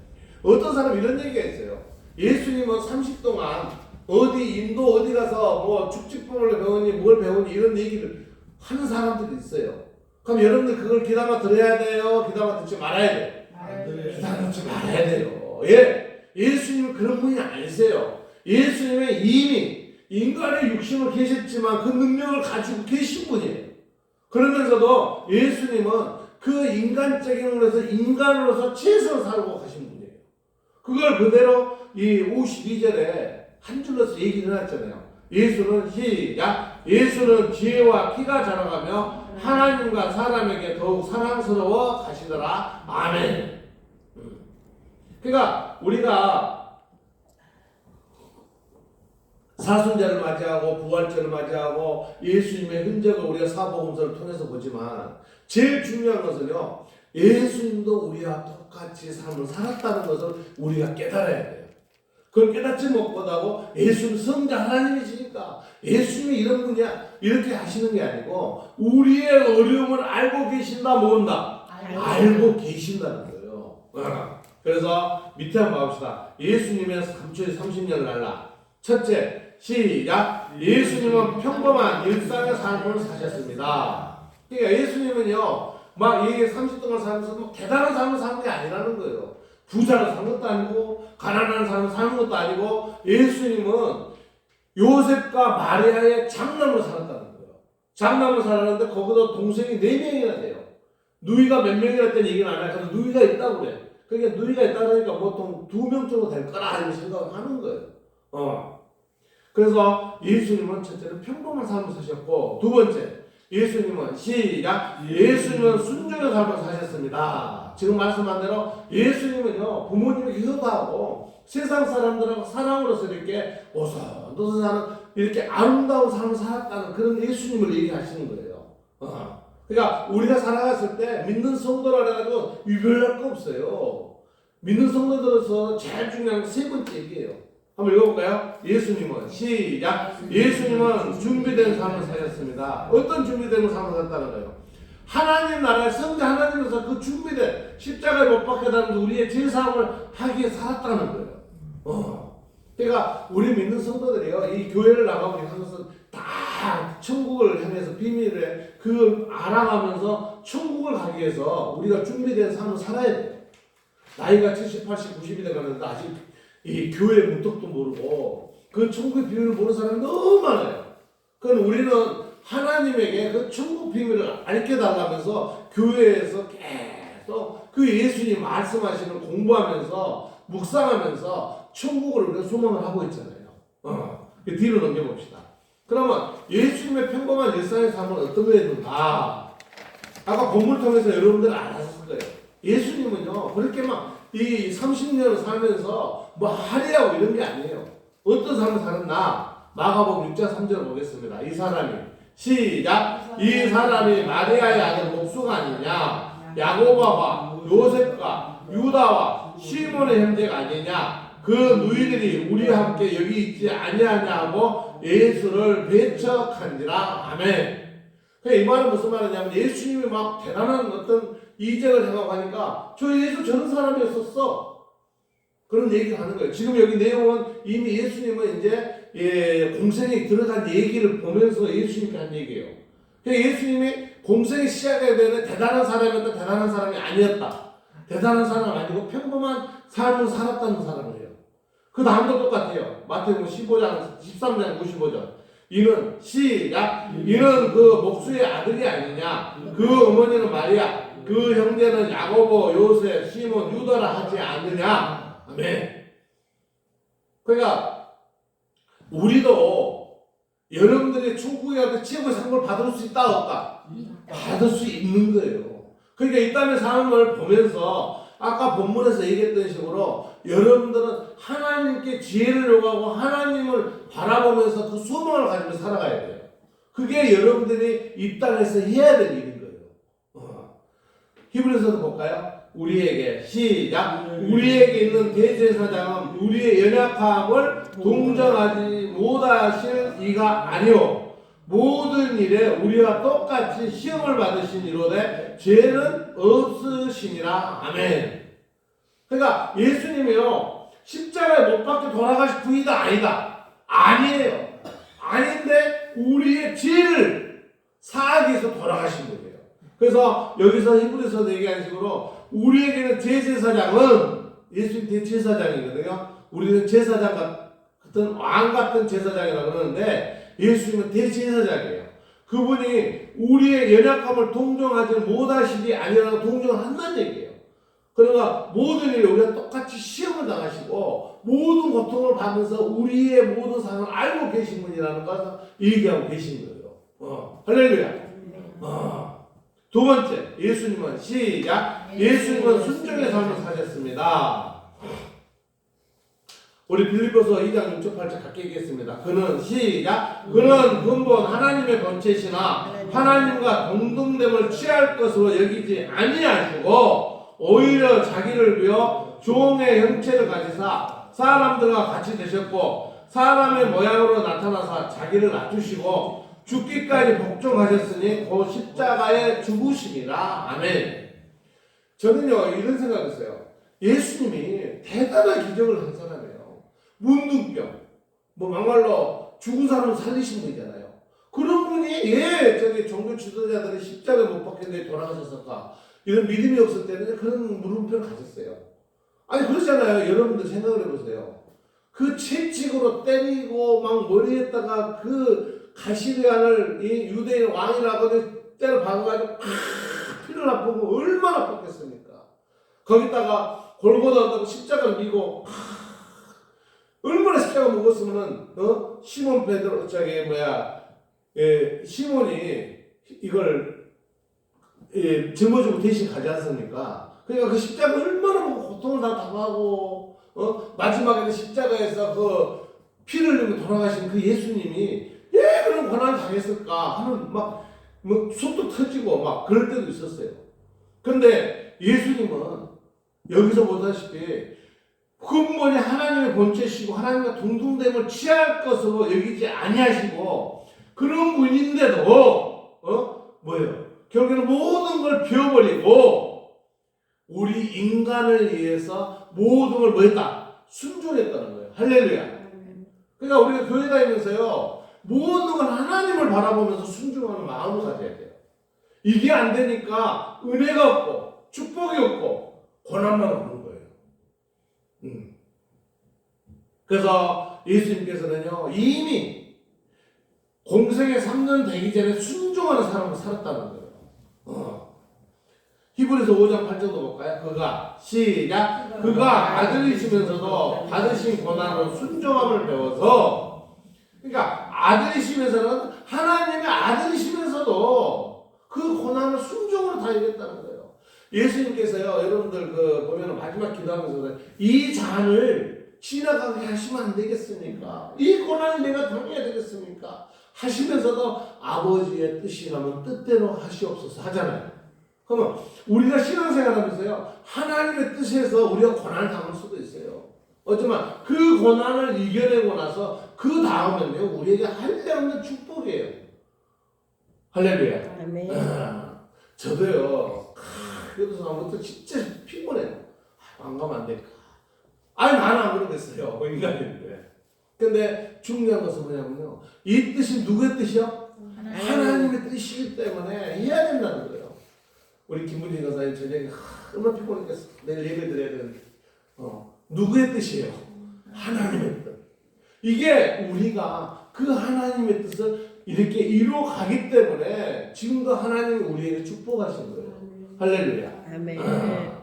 어떤 사람 이런 얘기가 있어요. 예수님은 30 동안 어디 인도 어디 가서 뭐 축지법을 배우니 뭘 배우니 이런 얘기를 하는 사람들이 있어요. 그럼 여러분들 그걸 귀담아 들어야 돼요? 귀담아 듣지 말아야 돼요? 귀담아 듣지 말아야 돼요. 예, 예수님은 그런 분이 아니세요. 예수님은 이미 인간의 육신으로 계셨지만 그 능력을 가지고 계신 분이에요. 그러면서도 예수님은 그 인간적인 것에서 인간으로서 최선을 살고 가신 분이에요. 그걸 그대로 이 52절에 한 줄로서 얘기를 해놨잖아요. 예수는 시작. 예수는 지혜와 키가 자라가며 하나님과 사람에게 더욱 사랑스러워 가시더라. 아멘. 그러니까 우리가 사순절을 맞이하고 부활절을 맞이하고 예수님의 흔적을 우리가 사복음서를 통해서 보지만 제일 중요한 것은요, 예수님도 우리와 똑같이 삶을 살았다는 것을 우리가 깨달아야 돼요. 그걸 깨닫지 못하고 예수는 성자 하나님이시니까 예수님이 이런 분이야 이렇게 하시는 게 아니고 우리의 어려움을 알고 계신다 모른다? 알고 계신다는 거예요. 그래서 밑에 한번 봅시다. 예수님의 30년을 알라. 첫째, 시작. 예수님은 평범한 일상의 삶을 사셨습니다. 그러니까 예수님은요, 막 이게 30동안 살면서 뭐 대단한 삶을 사는 게 아니라는 거예요. 부자로 사는 것도 아니고 가난한 삶을 사는 것도 아니고 예수님은 요셉과 마리아의 장남으로 살았다는 거예요. 장남으로 살았는데 거기도 동생이 4명이나 돼요. 누이가 몇 명이나 했다는 얘기는 안 해요. 그래서 누이가 있다고 그래. 그러니까 누이가 있다 그러니까 보통 2명 정도 될 거라 이렇게 생각을 하는 거예요. 그래서 예수님은 첫째는 평범한 삶을 사셨고 두 번째, 예수님은 시작. 예수님은 순종의 삶을 사셨습니다. 지금 말씀한 대로 예수님은요 부모님이 기도하고 세상 사람들하고 사랑으로서 이렇게 오손도손 사는 이렇게 아름다운 삶을 살았다는 그런 예수님을 얘기하시는 거예요. 그러니까 우리가 살아갔을 때 믿는 성도라 해가지고 유별날 거 없어요. 믿는 성도들로서 제일 중요한 세 번째 얘기예요. 한번 읽어볼까요? 예수님은 시작. 예수님은 준비된 삶을 사셨습니다. 어떤 준비된 삶을 살았다는 거예요? 하나님 나라의 성자 하나님께서 그 준비된 십자가에 못 박혀다는 우리의 제사함을 하기에 살았다는 거예요. 그러니까 우리 믿는 성도들이요 이 교회를 나가고 있는 것은 다 천국을 향해서 비밀에 그걸 알아가면서 천국을 가기 위해서 우리가 준비된 삶을 살아야 돼요. 나이가 70, 80, 90이 돼가는데 아직 이 교회 문턱도 모르고 그 천국의 비밀을 모르는 사람이 너무 많아요. 그럼 우리는 하나님에게 그 천국 비밀을 알게 달라면서 교회에서 계속 그 예수님 말씀하시는 공부하면서 묵상하면서 천국을 우리가 소망을 하고 있잖아요. 뒤로 넘겨봅시다. 그러면 예수님의 평범한 일상의 삶은 어떤 거였는가? 아까 본문을 통해서 여러분들 알았을 거예요. 예수님은요 그렇게 막 이 30년을 살면서 뭐 하리하고 이런 게 아니에요. 어떤 삶을 살았나? 마가복음 6장 3절을 보겠습니다. 이 사람이 시작. 이 사람이 마리아의 아들 목수가 아니냐? 야고보와 요셉과 유다와 시몬의 형제가 아니냐? 그 누이들이 우리와 함께 여기 있지 아니하냐 하고 예수를 배척한지라. 아멘. 이 말은 무슨 말이냐면 예수님이 막 대단한 어떤 이적을 행하고 하니까 저 예수 저런 사람이었었어. 그런 얘기를 하는 거예요. 지금 여기 내용은 이미 예수님은 이제 공생에 들어간 얘기를 보면서 예수님이 한 얘기예요. 예수님이 공생이 시작해야 되는 대단한 사람이었다. 대단한 사람이 아니었다. 대단한 사람 아니고 평범한 삶을 살았다는 사람이에요. 그 다음도 똑같아요. 마태복음 15장 13장 95절. 이는 시작. 이는 그 목수의 아들이 아니냐? 그 어머니는 마리아, 그 형제는 야고보, 요셉, 시몬, 유다라 하지 않느냐? 아멘. 그러니까 우리도 여러분들이 천국에 가서 최고의 상을 받을 수 있다 없다? 받을 수 있는 거예요. 그러니까 이 땅의 삶을 보면서 아까 본문에서 얘기했던 식으로 여러분들은 하나님께 지혜를 요구하고 하나님을 바라보면서 그 소망을 가지고 살아가야 돼요. 그게 여러분들이 이 땅에서 해야 될 일인 거예요. 히브리서도 볼까요? 우리에게 시작. 우리에게 있는 대제사장은 우리의 연약함을 동정하지 못하실 이가 아니오 모든 일에 우리와 똑같이 시험을 받으신 이로되 죄는 없으시니라. 아멘. 그러니까 예수님이요 십자가에 못 박혀 돌아가실 분이다 아니다? 아니에요. 아닌데 우리의 죄를 사하기 위해서 돌아가신 거예요. 그래서 여기서 히브리서도 얘기하는 식으로 우리에게는 대제사장은 예수님 대제사장이거든요. 우리는 제사장 같은 왕 같은 제사장이라고 그러는데 예수님은 대제사장이에요. 그분이 우리의 연약함을 동정하지 못하시기 아니라고 동정한다는 얘기예요. 그러니까 모든 일에 우리가 똑같이 시험을 당하시고 모든 고통을 받으면서 우리의 모든 상을 알고 계신 분이라는 것을 얘기하고 계신 거예요. 할렐루야. 두 번째, 예수님은 시작. 예수님은 순종의 삶을 사셨습니다. 우리 빌립보서 2장 6절 8절 같이 얘기했습니다. 그는 시작. 그는 근본 하나님의 본체시나 하나님과 동등됨을 취할 것으로 여기지 아니하시고 오히려 자기를 비워 종의 형체를 가지사 사람들과 같이 되셨고 사람의 모양으로 나타나사 자기를 낮추시고 죽기까지 복종하셨으니 그 십자가에 죽으심이라. 아멘. 저는요 이런 생각했어요. 예수님이 대단한 기적을 한 사람이에요. 문둥병, 뭐 막말로 죽은 사람을 살리신 분이잖아요. 그런 분이 저기 종교 지도자들이 십자가에 못 박혔는데 돌아가셨을까? 이런 믿음이 없을 때는 그런 물음표를 가졌어요. 아니 그렇잖아요. 여러분들 생각을 해보세요. 그 채찍으로 때리고 막 머리에다가 그 가시리안을 이 유대인 왕이라고 때려 박아가지고 피를 나쁘고 얼마나 아팠겠습니까? 거기다가 골고다고 십자가를 미고 얼마나 십자가 먹었으면은 시몬 베드로 시몬이 이걸 짊어지고 대신 가지 않습니까? 그러니까 그 십자가 얼마나 고통을 다 당하고 마지막에는 십자가에서 그 피를 흘리고 돌아가신 그 예수님이 왜 그런 고난을 당했을까 하는 막 속도 터지고 막 그럴 때도 있었어요. 그런데 예수님은 여기서 보다시피 근본이 하나님의 본체시고 하나님과 동등됨을 취할 것으로 여기지 아니하시고 그런 분인데도 뭐예요? 결국에는 모든 걸 비워버리고 우리 인간을 위해서 모든 걸 뭐 했다? 순종했다는 거예요. 할렐루야. 그러니까 우리가 교회 다니면서요 모든 건 하나님을 바라보면서 순종하는 마음을 가져야 돼요. 이게 안 되니까 은혜가 없고 축복이 없고 고난만 오는 거예요. 그래서 예수님께서는요 이미 공생의 3년 되기 전에 순종하는 사람으로 살았다는 거예요. 히브리서 5장 8절도 볼까요? 그가 시작 그가 아들이시면서도 받으신 고난으로 순종함을 배워서 그러니까 아들이시면서는 하나님의 아들이시면서도 그 고난을 순종으로 다 이겼다는 거예요. 예수님께서요 여러분들 보면 마지막 기도하면서 이 잔을 지나가게 하시면 안 되겠습니까? 이 고난을 내가 당해야 되겠습니까? 하시면서도 아버지의 뜻이라면 뜻대로 하시옵소서 하잖아요. 그러면 우리가 신앙생활 하면서요 하나님의 뜻에서 우리가 고난을 당할 수도 있어요. 어쩌면 그 고난을 이겨내고 나서 그 다음은요 우리에게 할례 없는 축복이에요. 할렐루야. 아멘. 저도요 그래서 아무튼 진짜 피곤해요. 안 가면 안 될까? 아니 나는 안 그러겠어요. 인간인데. 근데 중요한 것은 뭐냐면요 이 뜻이 누구의 뜻이요? 하나님의 뜻이기 때문에 해야 된다는 거예요. 우리 김문진 강사님 저녁에 얼마나 피곤했겠어. 내일 예배 드려야 되는데 누구의 뜻이에요? 하나님의 뜻. 이게 우리가 그 하나님의 뜻을 이렇게 이루어가기 때문에 지금도 하나님이 우리에게 축복하신 거예요. 할렐루야. 아멘.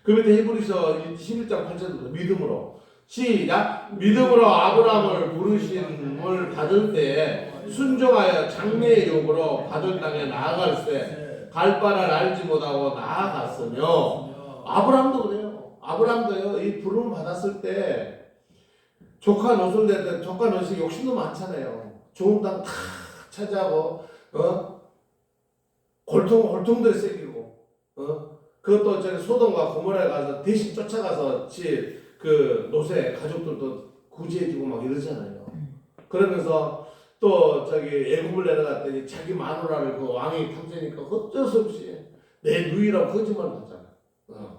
그 밑에 히브리서 11장 8절부터 믿음으로 시작 믿음으로 아브라함을 부르심을 받을 때 순종하여 장래의 욕으로 받을 땅에 나아갈세 갈 바를 알지 못하고 나아갔으며 아브라함도 그래요. 아브라함도요 이 부름을 받았을 때 조카 노술될 때 조카 노술 욕심도 많잖아요. 좋은 땅 다 차지하고 골통들이 새기고 그것도 저기 소돔과 고모라에 가서 대신 쫓아가서 그 노세 가족들도 구제해주고 막 이러잖아요. 그러면서 또 저기 애굽을 내려갔더니 자기 마누라를 그 왕이 탐지니까 어쩔 수 없이 내 누이라고 거짓말을 하잖아요.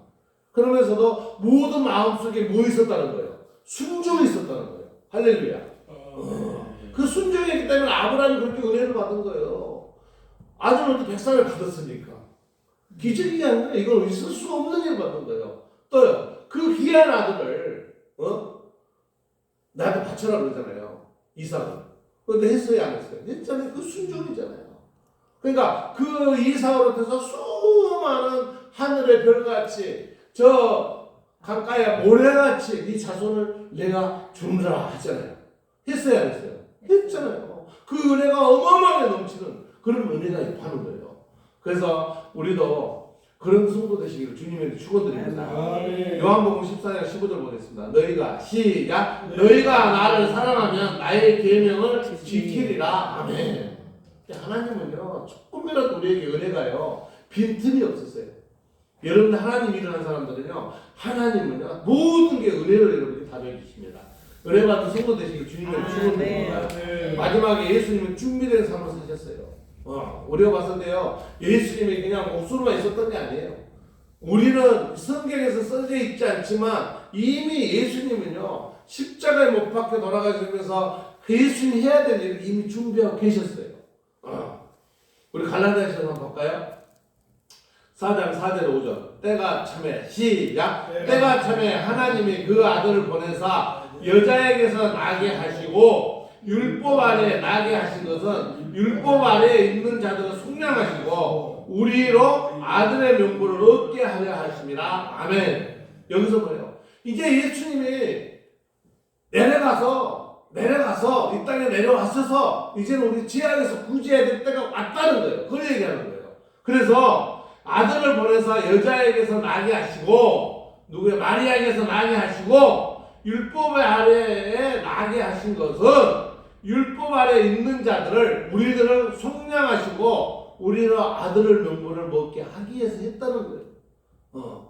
그러면서도 모든 마음속에 뭐 있었다는 거예요? 순종이 있었다는 거예요. 할렐루야. 그 순종이기 때문에 아브라함이 그렇게 은혜를 받은 거예요. 아들은 백상을 받았으니까. 기적이 아니라 이건 있을 수 없는 일을 받은 거예요. 또요. 그 귀한 아들을 나한테 바쳐라 그러잖아요. 이삭을. 그런데 했어요 안 했어요? 했잖아요. 그 순종이잖아요. 그러니까 그 이삭으로 해서 수많은 하늘의 별같이 저 강가에 모래같이 네 자손을 내가 주느라 하잖아요. 했어요 안 했어요? 했잖아요. 그 은혜가 어마어마하게 넘치는 그런 은혜가 임하는 거예요. 그래서 우리도 그런 성도 되시기를 주님에게 축원드립니다. 요한복음 14장 15절 보겠습니다. 너희가 시작 너희가 나를 사랑하면 나의 계명을 지키리라. 아멘. 하나님은요 조금이라도 우리에게 은혜가요 빈틈이 없었어요. 여러분들 하나님 일을 하는 사람들은요 하나님은요 모든 게 은혜로 여러분에게 답해 주십니다. 은혜 받은 성도 되시기를 주님에게 축원드립니다. 마지막에 예수님은 준비된 삶을 사셨어요. 우리가 봤을 때요 예수님이 그냥 목소리만 있었던 게 아니에요. 우리는 성경에서 써져 있지 않지만 이미 예수님은요 십자가에 못 박혀 돌아가시면서 예수님이 해야 될 일을 이미 준비하고 계셨어요. 우리 갈라디아서 한번 볼까요? 4장 4절 5절 때가 참에 시작 때가 참에 하나님이 그 아들을 보내사 여자에게서 나게 하시고 율법 아래 나게 하신 것은 율법 아래에 있는 자들을 속량하시고 우리로 아들의 명분을 얻게 하려 하심이라. 아멘. 여기서 뭐예요? 이제 예수님이 내려가서 내려가서 이 땅에 내려왔어서 이제는 우리 지하에서 구제해야 될 때가 왔다는 거예요. 그걸 얘기하는 거예요. 그래서 아들을 보내서 여자에게서 나게 하시고 누구의 마리아에게서 나게 하시고 율법의 아래에 나게 하신 것은 율법 아래에 있는 자들을 우리들을 속량하시고 우리는 아들을 명분을 먹게 하기 위해서 했다는 거예요.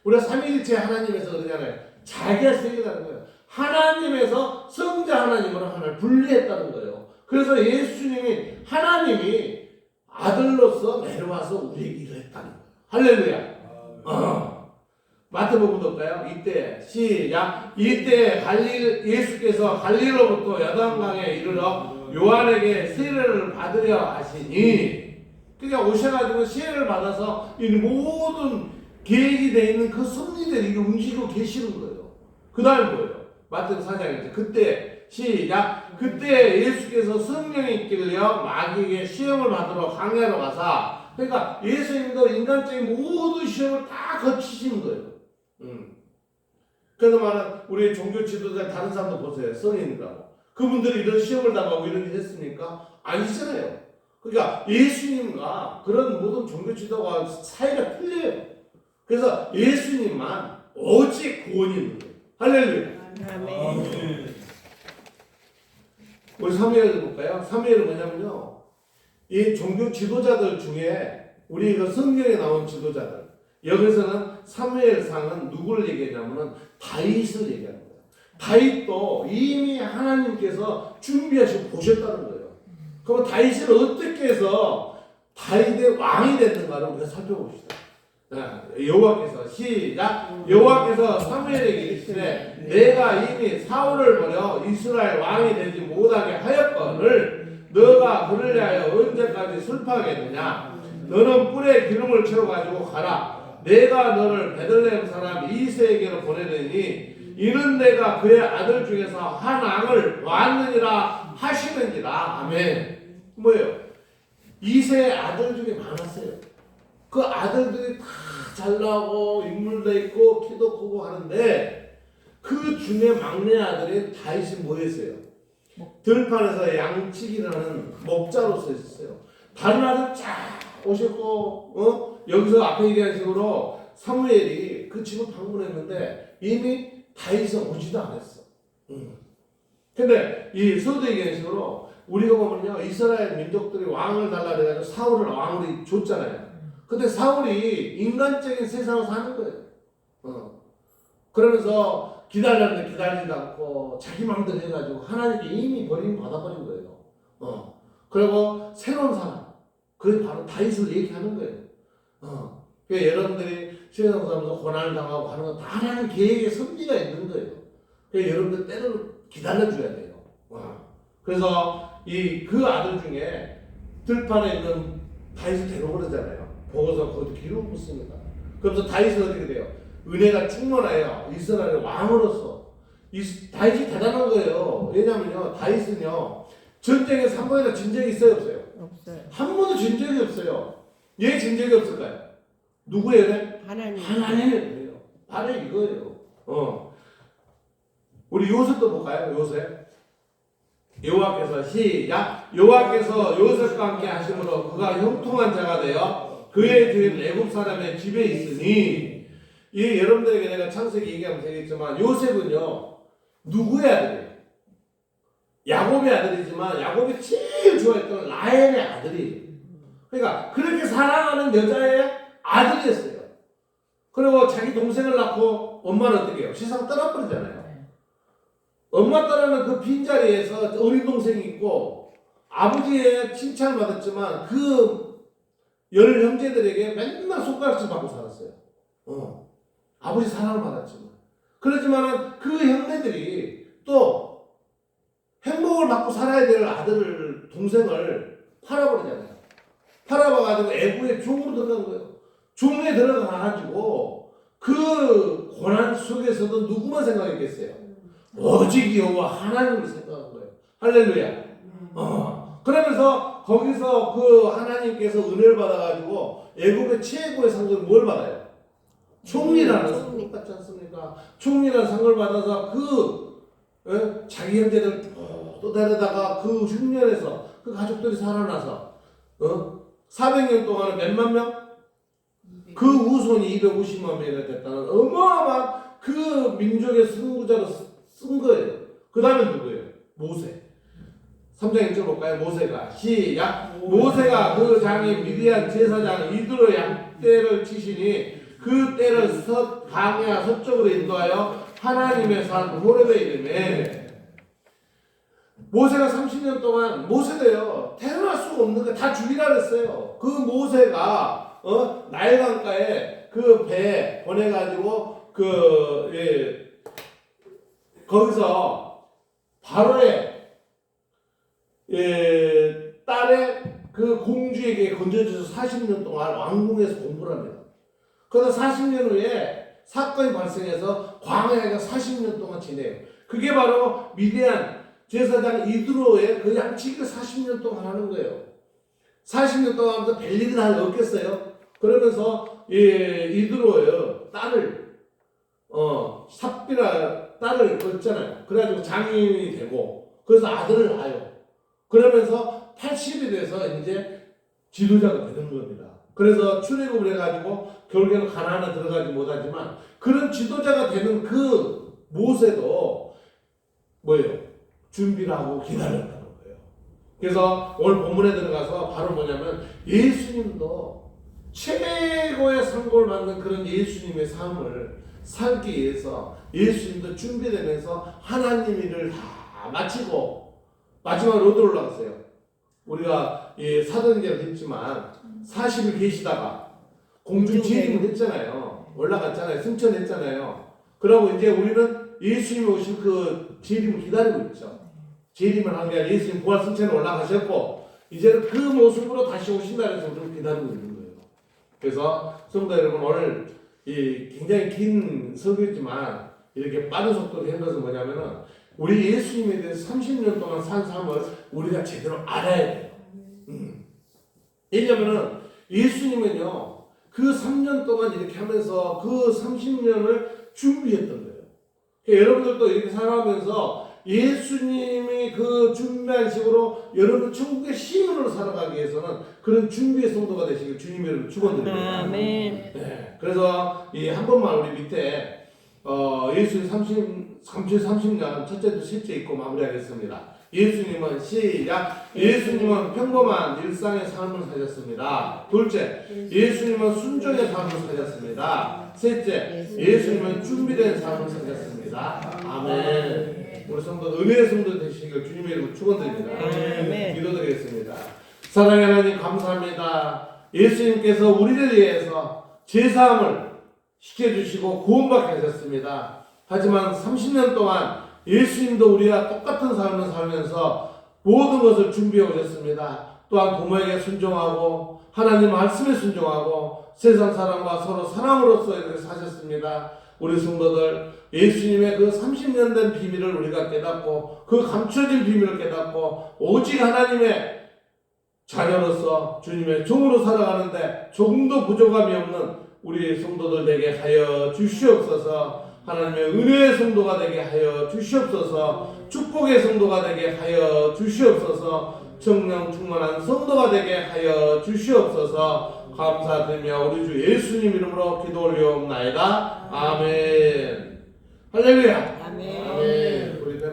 우리가 삼위일체 하나님에서 그러잖아요. 자기가 세계라는 거예요. 하나님에서 성자 하나님으로 하나를 분리했다는 거예요. 그래서 예수님이 하나님이 아들로서 내려와서 우리에게 일을 했다는 거예요. 할렐루야. 마태복음 볼까요? 이때 시작. 이때 예수께서 갈릴리로부터 요단강에 이르러 요한에게 세례를 받으려 하시니, 그러니까 오셔가지고 세례를 받아서 이 모든 계획이 되어 있는 그 섭리들이 움직이고 계시는 거예요. 그 다음 뭐예요? 마태복음 4장이죠. 그때 시작. 그때 예수께서 성령이 있길려 마귀에게 시험을 받으러 광야로 가사, 그러니까 예수님도 인간적인 모든 시험을 다 거치시는 거예요. 그래서 말은 우리 종교 지도자 다른 사람도 보세요. 성인이라고. 그분들이 이런 시험을 당하고 이런 일 했습니까? 아니잖아요. 그러니까 예수님과 그런 모든 종교 지도가 사이가 틀려요. 그래서 예수님만 오직 구원이 있는 거예요. 할렐루야. 아멘. 우리 사무엘을 볼까요? 사무엘은 뭐냐면요, 이 종교 지도자들 중에 우리 그 성경에 나온 지도자들, 여기서는 사무엘상은 누구를 얘기하냐면은 다윗을 얘기하는 거예요. 다윗도 이미 하나님께서 준비하시고 보셨다는 거예요. 그럼 다윗을 어떻게 해서 다윗의 왕이 됐는가를 우리가 살펴봅시다. 여호와께서 시작. 여호와께서 사무엘에게 이르시되 내가 이미 사울을 버려 이스라엘 왕이 되지 못하게 하였거늘 너가 그를 위하여 언제까지 슬퍼하겠느냐. 너는 뿔에 기름을 채워가지고 가라. 내가 너를 베들레헴 사람 이새에게로 보내느니 이는 내가 그의 아들 중에서 한 왕을 놓았느니라 하시는지라. 아멘. 뭐예요? 이새의 아들 중에 많았어요. 그 아들들이 다 잘나고 인물도 있고 키도 크고 하는데 그 중에 막내 아들이 다윗이 뭐였어요? 들판에서 양치기라는 목자로서 있었어요. 다른 아들 쫙 오셨고 여기서 앞에 얘기한 식으로 사무엘이 그 집을 방문했는데 이미 다윗은 오지도 않았어. 근데 이 서두 얘기한 식으로 우리가 보면요, 이스라엘 민족들이 왕을 달라 그래가지고 사울을 왕으로 줬잖아요. 근데 사울이 인간적인 세상을 사는 거예요. 그러면서 기다렸는데 기다리지도 않고 자기 마음대로 해가지고 하나님께 이미 받아버린 거예요. 그리고 새로운 사람, 그게 바로 다윗을 얘기하는 거예요. 그러니까 여러분들이 세상 살면서 고난을 당하고 하는 건 다 하나님 계획의 섭리가 있는 거예요. 그러니까 여러분들 때로는 기다려줘야 돼요. 그래서 그 아들 중에 들판에 있는 다윗을 데려오잖아요. 보고서 거기도 기름을 붓습니다. 그러면서 다윗은 어떻게 돼요? 은혜가 충만하여 이스라엘의 왕으로서. 다윗이 대단한 거예요. 왜냐면요, 다윗은요, 전쟁에서 한 번이나 진 적이 있어요, 없어요? 없어요. 한 번도 진 적이 없어요. 왜 진 적이 없을까요? 누구예요? 하나님. 하나님이에요. 바로 이거예요. 우리 요셉도 볼까요? 요셉. 여호와께서 시작. 여호와께서 요셉과 함께 하심으로 그가 형통한 자가 되어 그의 주인 애굽 사람의 집에 있으니, 이 여러분들에게 내가 창세기 얘기하면 되겠지만 요셉은요 누구의 아들이에요? 야곱의 아들이지만 야곱이 제일 좋아했던 라헬의 아들이에요. 그러니까 그렇게 사랑하는 여자의 아들이었어요. 그리고 자기 동생을 낳고 엄마는 어떻게 해요? 세상 떠나버리잖아요. 엄마 떠나는 그 빈자리에서 어린 동생이 있고 아버지의 칭찬을 받았지만 그 열 형제들에게 맨날 손가락질 받고 살았어요. 아버지 사랑을 받았지만. 그렇지만은 그 형제들이 또 행복을 받고 살아야 될 아들을, 동생을 팔아버리잖아요. 팔아봐가지고 애구의 종으로 들어간 거예요. 종에 들어가가지고 그 고난 속에서도 누구만 생각했겠어요? 오직 여호와 하나님을 생각한 거예요. 할렐루야. 그러면서 거기서 그 하나님께서 은혜를 받아가지고 애굽의 최고의 상을 뭘 받아요? 총리라는 상을 받지 않습니까? 총리라는 상을 받아서 그 자기 형제들 또 데려다가 그 흉년에서 그 가족들이 살아나서 400년 동안 몇만 명? 그 후손이 250만 명이 됐다는 어마어마한 그 민족의 선구자로 쓴 거예요. 그 다음에 누구예요? 모세. 3장 1절 볼까요? 모세가 시작. 모세가 그 장인 미디안 제사장 이드로 양떼를 치시니 그 떼를 강야 서쪽으로 인도하여 하나님의 산 호렙에 이르매. 모세가 30년 동안 모세도요 태어날 수가 없는 거 다 죽이라 그랬어요. 그 모세가 나일강가에 그 배 보내가지고 거기서 바로의 딸의 그 공주에게 건져줘서 40년 동안 왕궁에서 공부를 합니다. 그래서 40년 후에 사건이 발생해서 광야에 40년 동안 지내요. 그게 바로 미디안 제사장 이드로의 그 양치기를 40년 동안 하는 거예요. 40년 동안 하면서 별일이 다 없겠어요. 그러면서 이드로의 딸을 삽비라 딸을 얻잖아요. 그래가지고 장인이 되고 그래서 아들을 낳아요. 그러면서 80이 돼서 이제 지도자가 되는 겁니다. 그래서 출애굽을 해가지고 결국에는 가나안에 들어가지 못하지만 그런 지도자가 되는 그 모세도 뭐예요? 준비를 하고 기다렸다는 거예요. 그래서 오늘 본문에 들어가서 바로 뭐냐면 예수님도 최고의 상고를 받는 그런 예수님의 삶을 살기 위해서 예수님도 준비되면서 하나님 일을 다 마치고 마지막으로 어디로 올라갔어요? 우리가 사도행전을 했지만 40일 계시다가 공중 재림을 했잖아요. 올라갔잖아요. 승천했잖아요. 그러고 이제 우리는 예수님이 오신 그 재림을 기다리고 있죠. 재림을 한 게 아니라 예수님 부활 승천에 올라가셨고 이제는 그 모습으로 다시 오신다는 해서 우리를 기다리고 있는 거예요. 그래서 성도 여러분 오늘 굉장히 긴 설교지만 이렇게 빠른 속도로 한 것은 뭐냐면은 우리 예수님에 대해서 30년 동안 산 삶을 우리가 제대로 알아야 돼요. 왜냐면은 예수님은요 그 3년 동안 이렇게 하면서 그 30년을 준비했던 거예요. 그러니까 여러분들도 이렇게 살아가면서 예수님이 그 준비한 식으로 여러분 천국의 시민으로 살아가기 위해서는 그런 준비의 성도가 되시길 주님의 축원드립니다. 아멘. 네, 그래서 한 번만 우리 밑에 예수님 30년 첫째도 셋째 있고 마무리하겠습니다. 예수님은 시작. 예수님은 평범한 일상의 삶을 사셨습니다. 둘째, 예수님은 순종의 삶을 사셨습니다. 셋째, 예수님은 준비된 삶을 사셨습니다. 아멘. 우리 성도 은혜의 성도 되시길 주님의 이름으로 축원드립니다. 아멘. 기도드리겠습니다. 사랑의 하나님 감사합니다. 예수님께서 우리를 위해서 제사함을 시켜주시고 구원받게 하셨습니다. 하지만 30년 동안 예수님도 우리와 똑같은 삶을 살면서 모든 것을 준비해 오셨습니다. 또한 부모에게 순종하고 하나님 말씀에 순종하고 세상 사람과 서로 사랑으로서 이렇게 사셨습니다. 우리 성도들 예수님의 그 30년 된 비밀을 우리가 깨닫고 그 감춰진 비밀을 깨닫고 오직 하나님의 자녀로서 주님의 종으로 살아가는데 조금도 부족함이 없는 우리 성도들 되게 하여 주시옵소서. 하나님의 은혜의 성도가 되게 하여 주시옵소서. 축복의 성도가 되게 하여 주시옵소서. 성령 충만한 성도가 되게 하여 주시옵소서. 감사드리며 우리 주 예수님 이름으로 기도 올리옵나이다. 아멘. 할렐루야. 아멘. 아멘.